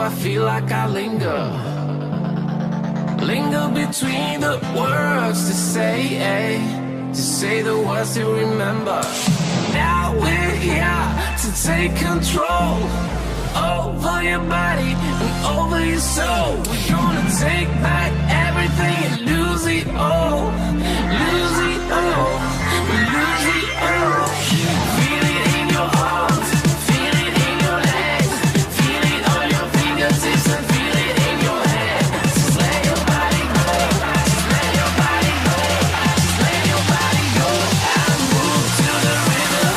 I feel like I linger? Linger between the words to say the words to remember. Now we're here to take control over your body and over your soul. We're gonna take back everything and lose it all. Lose it all. Lose it all. Feel it in your arms, feel it in your legs, feel it on your fingertips and feel it in your head. Just let your body go, just let your body go, just let your body go and move to the rhythm.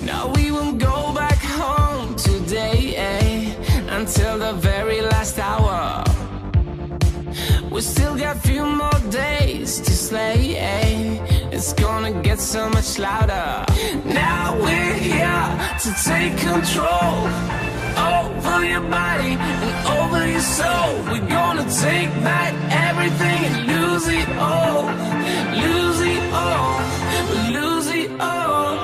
Now we won't go back home today, until the very last hour. We still got few more days to slay, it's gonna get so much louder. Now we're here to take control over your body and over your soul. We're gonna take back everything and lose it all. Lose it all. Lose it all.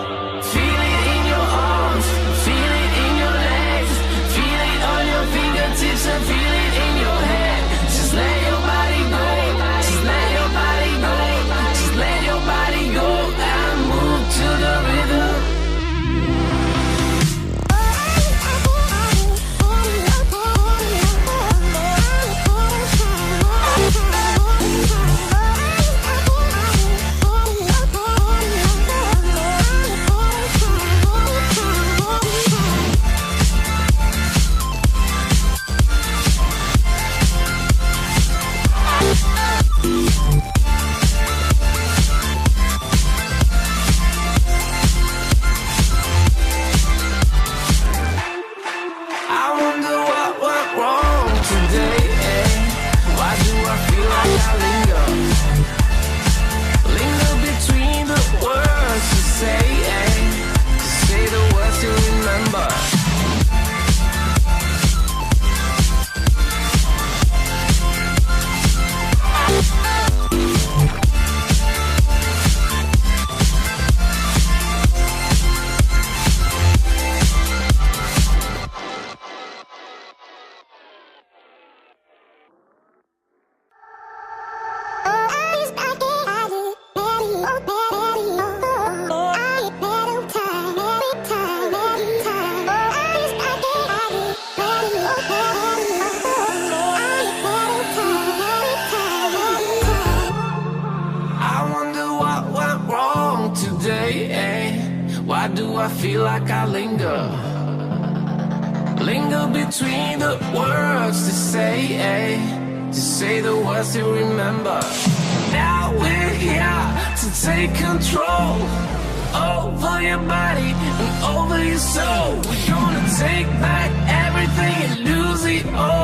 Feel it in your arms, feel it in your legs, feel it on your fingertips and feel it in your head. Just let your body go, just let your body go, just let your body go and move to the rhythm. I wonder what went wrong today, Why do I feel like I linger? Linger between the words to say the words to remember. Why do I feel like I linger? Linger between the words to say the words to remember. Now we're here to take control over your body and over your soul. We're gonna take back everything and lose it all.